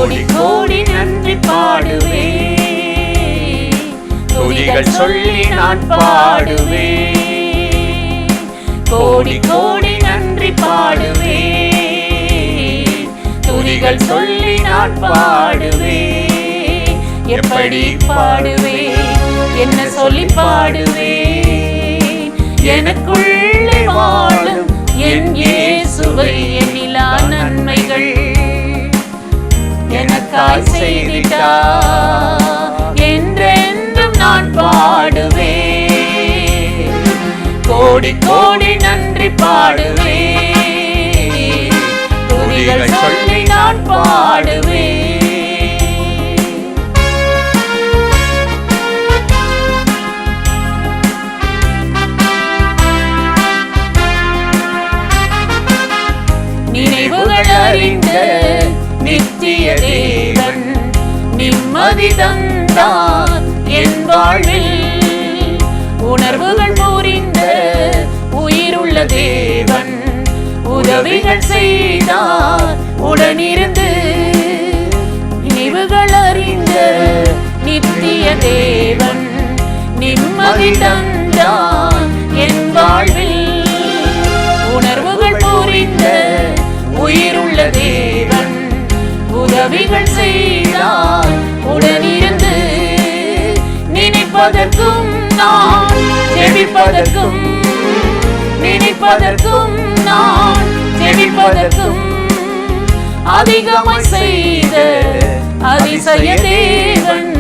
கோடி கோடி நன்றி பாடுவே, துதிகள் சொல்லி நான் பாடுவே, கோடி கோடி நன்றி பாடுவே, துதிகள் சொல்லி நான் பாடுவே. எப்படி பாடுவே, என்ன சொல்லி பாடுவே, எனக்குள்ளே வாழும் என் இயேசுவை எண்ணிலா நன்மைகள் எனக்காய் செய்திட்டார் என்றென்றும் நான் பாடுவே, கோடி கோடி நன்றி பாடுவே, துதிகள் சொல்லி நான் பாடுவே. நினைவுகள் அறிந்த நித்திய தேவன் நிம்மதி தந்தான் என் வாழ்வில், உணர்வுகள் புரிந்த உயிருள்ள தேவன் உதவிகள் செய்தார் உடனிருந்து. நினைவுகள் அறிந்த நித்திய தேவன் நிம்மதி தந்தான் என் வாழ்வில், உணர்வுகள் புரிந்த உயிருள்ள தேவன் உதவிகள் செய்தார் உடனிருந்து. நினைப்பதற்கும் நான் ஜெபிப்பதற்கும், நினைப்பதற்கும் நான் ஜெபிப்பதற்கும் அதிகமாய் செய்த அதிசய தேவன்,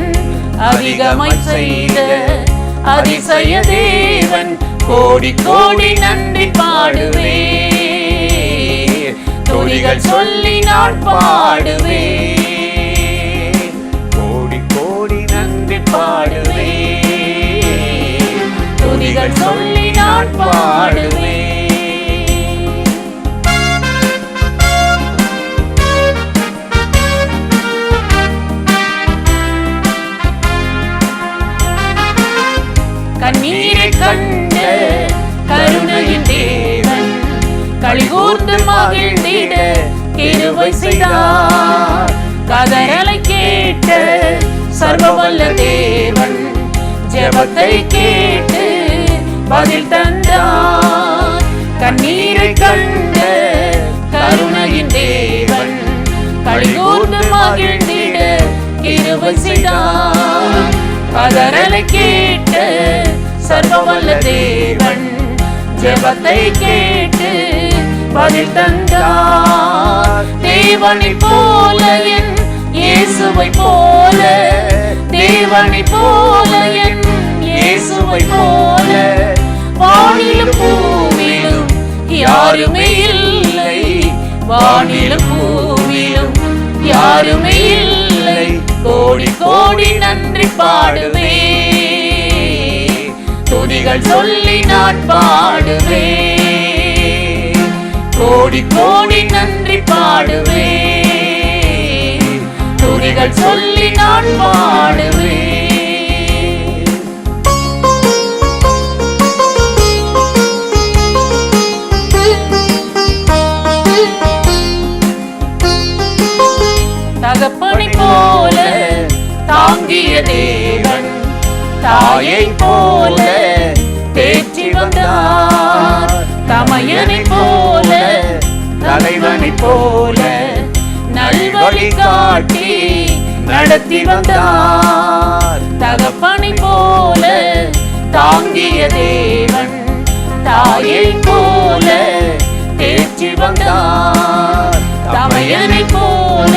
அதிகமாய் செய்த அதிசய தேவன், கோடி கோடி நன்றி பாடுவே, துதிகள் சொல்லி நான் பாடுவே, கோடி கோடி நன்றி பாடுவே, துதிகள் சொல்லி நான் பாடுவே. கண்ணீரை கண்ட கருணையின் தேவன் களிகூர்ந்து மகிழ்ந்திட கிருபை செய்தார். கதறலை கேட்ட சர்வவல்ல தேவன் ஜெபத்தை கேட்டு பதில் தந்தார். கண்ணீரை கண்ட கருணையின் தேவன் களிகூர்ந்து மகிழ்ந்திட கிருபை செய்தார். கதறலை கேட்ட சர்வவல்ல தேவன் ஜெபத்தை கேட்டு பதில் தந்தார். தேவனை போல என் இயேசுவை போல, தேவனை போல என் இயேசுவை போல, வானிலும் பூமியிலும் யாருமே இல்லை, வானிலும் பூமியிலும் யாருமே இல்லை, கோடி கோடி நன்றி பாடுவே, துதிகள் சொல்லி நான் பாடுவே, கோடி கோடி நன்றி பாடுவே, துதிகள் சொல்லி நான் பாடுவே. தகப்பனை போல தாங்கிய தேவன் தாயை போல தேற்றி வந்தார். தமையனை போல தலைவனை போல நல்வழி காட்டி நடத்தி வந்தார். தகப்பனை போல தாங்கிய தேவன் தாயை போல தேற்றி வந்தார். தமையனை போல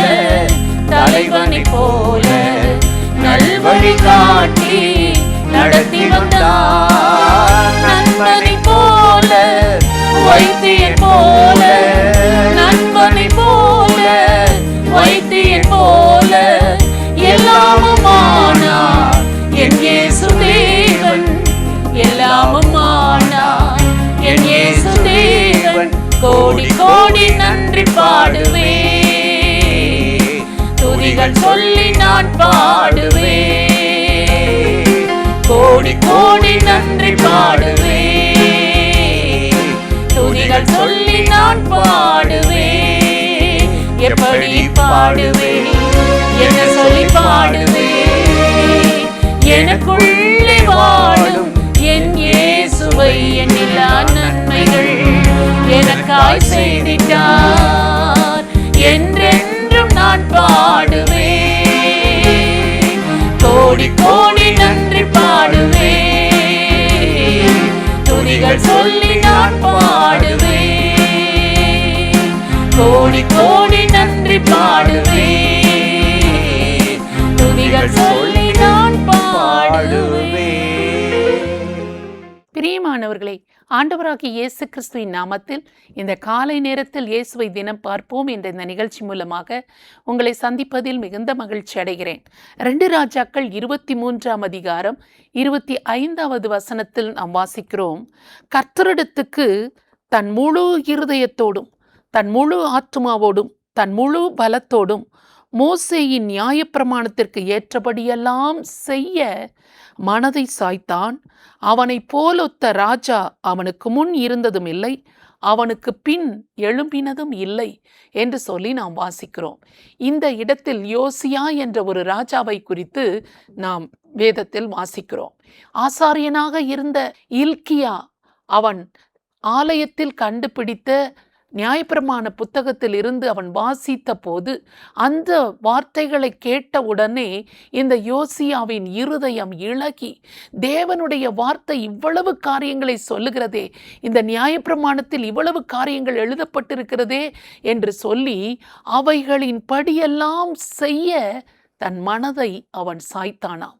தலைவனை போல நல்வழி காட்டி நடத்தி வந்தார். நண்பனை போல வைத்தியன் போல, நண்பனை போல வைத்தியன் போல எல்லாமுமானார் என் இயேசு தேவன், எல்லாமுமானார் என் இயேசு தேவன், கோடி கோடி நன்றி பாடுவே, துதிகள் சொல்லி நான் பாடுவே, கோடி கோடி நன்றி பாடுவே, துதிகள் சொல்லி நான் பாடுவே. எப்படி பாடுவே, என்ன சொல்லி பாடுவேன்? எனக்குள்ளே வாழும் என் இயேசுவை எண்ணில்லா நன்மைகள் எனக்காய் செய்திட்டார். என்றென்றும் நான் பாடுவேன். கோடி கோடி நன்றி பாடுவேன். துதிகள் சொல்லி நான் பாடுவேன். கோடி கோடி நன்றி பாடுவேன். துதிகள் சொல்லி நான் பாடுவேன். பிரியமானவர்களே, ஆண்டவராகிய இயேசு கிறிஸ்துவின் நாமத்தில் இந்த காலை நேரத்தில் இயேசுவை தினம் பார்ப்போம் என்ற இந்த நிகழ்ச்சி மூலமாக உங்களை சந்திப்பதில் மிகுந்த மகிழ்ச்சி அடைகிறேன். 2 ராஜாக்கள் 23ஆம் அதிகாரம் 25வது வசனத்தில் நாம் வாசிக்கிறோம், கர்த்தரிடத்துக்கு தன் முழு இருதயத்தோடும் தன் முழு ஆத்துமாவோடும் தன் முழு பலத்தோடும் மோசேயின் நியாயப்பிரமாணத்திற்கு ஏற்றபடியெல்லாம் செய்ய மனதை சாய்த்தான். அவனைப் போலொத்த ராஜா அவனுக்கு முன் இருந்ததும் இல்லை, அவனுக்கு பின் எழும்பினதும் இல்லை என்று சொல்லி நாம் வாசிக்கிறோம். இந்த இடத்தில் யோசியா என்ற ஒரு ராஜாவை குறித்து நாம் வேதத்தில் வாசிக்கிறோம். ஆசாரியனாக இருந்த இல்கியா அவன் ஆலயத்தில் கண்டுபிடித்த நியாயப்பிரமாண புத்தகத்தில் இருந்து அவன் வாசித்த போது அந்த வார்த்தைகளை கேட்ட உடனே இந்த யோசியாவின் இருதயம் இளகி, தேவனுடைய வார்த்தை இவ்வளவு காரியங்களை சொல்லுகிறதே, இந்த நியாயப்பிரமாணத்தில் இவ்வளவு காரியங்கள் எழுதப்பட்டிருக்கிறதே என்று சொல்லி அவைகளின் படியெல்லாம் செய்ய தன் மனதை அவன் சாய்த்தானாம்.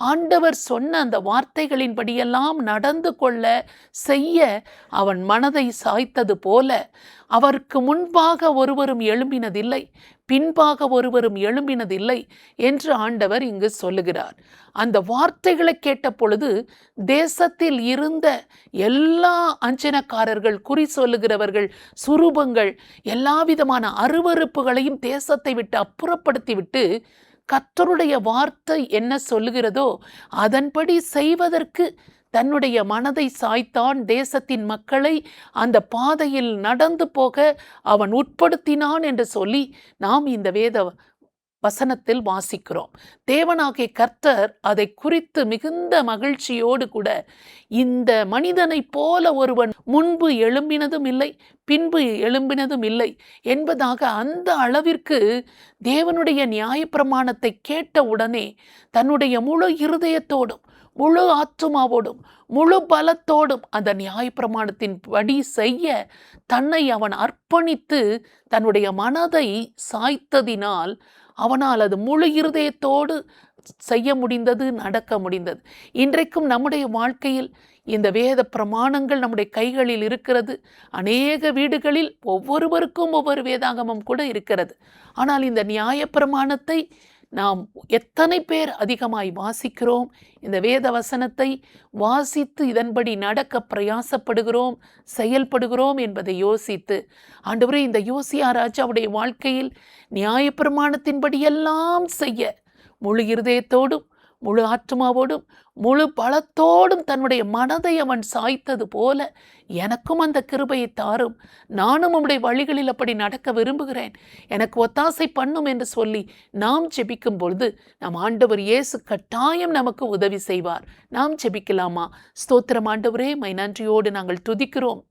ஆண்டவர் சொன்ன அந்த வார்த்தைகளின்படியெல்லாம் நடந்து கொள்ள செய்ய அவன் மனதை சாய்த்தது போல அவருக்கு முன்பாக ஒருவரும் எழும்பினதில்லை, பின்பாக ஒருவரும் எழும்பினதில்லை என்று ஆண்டவர் இங்கு சொல்லுகிறார். அந்த வார்த்தைகளை கேட்ட பொழுது தேசத்தில் இருந்த எல்லா அஞ்சனக்காரர்கள், குறி சொல்லுகிறவர்கள், சுரூபங்கள், எல்லா விதமான அருவருப்புகளையும் தேசத்தை விட்டு அப்புறப்படுத்திவிட்டு கர்த்தருடைய வார்த்தை என்ன சொல்லுகிறதோ அதன்படி செய்வதற்கு தன்னுடைய மனதை சாய்த்தான். தேசத்தின் மக்களை அந்த பாதையில் நடந்து போக அவன் உட்படுத்தினான் என்று சொல்லி நாம் இந்த வேத வசனத்தில் வாசிக்கிறோம். தேவனாகிய கர்த்தர் அதை குறித்து மிகுந்த மகிழ்ச்சியோடு கூட, இந்த மனிதனைப் போல ஒருவன் முன்பு எழும்பினதும் இல்லை, பின்பு எழும்பினதும் இல்லை என்பதாக அந்த அளவிற்கு தேவனுடைய நியாயப்பிரமாணத்தை கேட்ட உடனே தன்னுடைய முழு இருதயத்தோடும் முழு ஆத்துமாவோடும் முழு பலத்தோடும் அந்த நியாயப்பிரமாணத்தின் படி செய்ய தன்னை அவன் அர்ப்பணித்து தன்னுடைய மனதை சாய்த்ததினால் அவனால் அது முழு இருதயத்தோடு செய்ய முடிந்தது, நடக்க முடிந்தது. இன்றைக்கும் நம்முடைய வாழ்க்கையில் இந்த வேத பிரமாணங்கள் நம்முடைய கைகளில் இருக்கிறது. அநேக வீடுகளில் ஒவ்வொருவருக்கும் ஒவ்வொரு வேதாகமம் கூட இருக்கிறது. ஆனால் இந்த நியாயப்பிரமாணத்தை நாம் எத்தனை பேர் அதிகமாய் வாசிக்கிறோம்? இந்த வேத வசனத்தை வாசித்து இதன்படி நடக்க பிரயாசப்படுகிறோம், செயல்படுகிறோம் என்பதை யோசித்து, ஆண்டவரே, இந்த யோசியா ராஜாவுடைய வாழ்க்கையில் நியாயப்பிரமாணத்தின்படியெல்லாம் செய்ய முழு இருதயத்தோடும் முழு ஆத்மாவோடும் முழு பலத்தோடும் தன்னுடைய மனதை அவன் சாய்த்தது போல எனக்கும் அந்த கிருபையை தாரும், நானும் உம்முடைய வழிகளில் அப்படி நடக்க விரும்புகிறேன், எனக்கு ஒத்தாசை பண்ணும் என்று சொல்லி நாம் ஜெபிக்கும் பொழுது நம் ஆண்டவர் இயேசு கட்டாயம் நமக்கு உதவி செய்வார். நாம் ஜெபிக்கலாமா? ஸ்தோத்திரம் ஆண்டவரே, மை நன்றியோடு நாங்கள் துதிக்கிறோம்,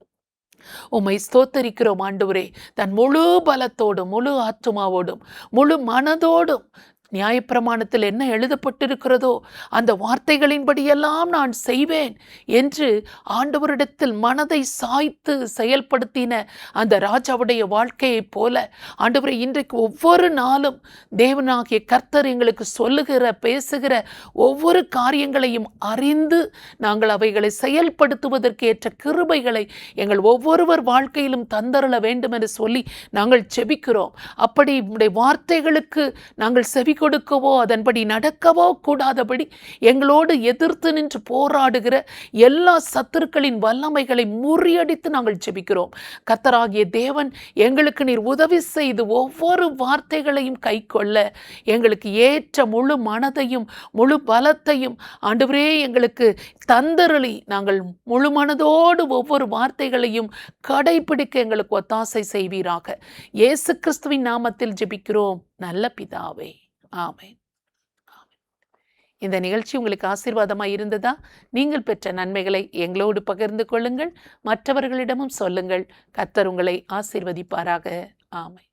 உம்மை ஸ்தோத்தரிக்கிறோம் ஆண்டவரே. தன் முழு பலத்தோடும் முழு ஆத்துமாவோடும் முழு மனதோடும் நியாயப்பிரமாணத்தில் என்ன எழுதப்பட்டிருக்கிறதோ அந்த வார்த்தைகளின்படியெல்லாம் நான் செய்வேன் என்று ஆண்டவரிடத்தில் மனதை சாய்த்து செயல்படுத்தின அந்த ராஜாவுடைய வாழ்க்கையைப் போல ஆண்டவரை இன்றைக்கு ஒவ்வொரு நாளும் தேவனாகிய கர்த்தர் எங்களுக்கு சொல்லுகிற பேசுகிற ஒவ்வொரு காரியங்களையும் அறிந்து நாங்கள் அவைகளை செயல்படுத்துவதற்கு ஏற்ற கிருபைகளை எங்கள் ஒவ்வொருவர் வாழ்க்கையிலும் தந்தருள வேண்டும் என்று சொல்லி நாங்கள் செபிக்கிறோம். அப்படி உம்முடைய வார்த்தைகளுக்கு நாங்கள் செவி கொடுக்கவோ அதன்படி நடக்கவோ கூடாதபடி எங்களோடு எதிர்த்து நின்று போராடுகிற எல்லா சத்துருக்களின் வல்லமைகளை முறியடித்து நாங்கள் ஜெபிக்கிறோம். கர்த்தராகிய தேவன் எங்களுக்கு நீர் உதவி செய்து ஒவ்வொரு வார்த்தைகளையும் கை கொள்ள எங்களுக்கு ஏற்ற முழு மனதையும் முழு பலத்தையும் ஆண்டவரே எங்களுக்கு தந்தருளி நாங்கள் முழு மனதோடு ஒவ்வொரு வார்த்தைகளையும் கடைபிடிக்க எங்களுக்கு ஒத்தாசை செய்வீராக. இயேசு கிறிஸ்துவின் நாமத்தில் ஜெபிக்கிறோம் நல்ல பிதாவே, ஆமென். இந்த நிகழ்ச்சி உங்களுக்கு ஆசீர்வாதமாக இருந்ததா? நீங்கள் பெற்ற நன்மைகளை எங்களோடு பகிர்ந்து கொள்ளுங்கள், மற்றவர்களிடமும் சொல்லுங்கள். கர்த்தர் உங்களை ஆசீர்வதிப்பாராக. ஆமென்.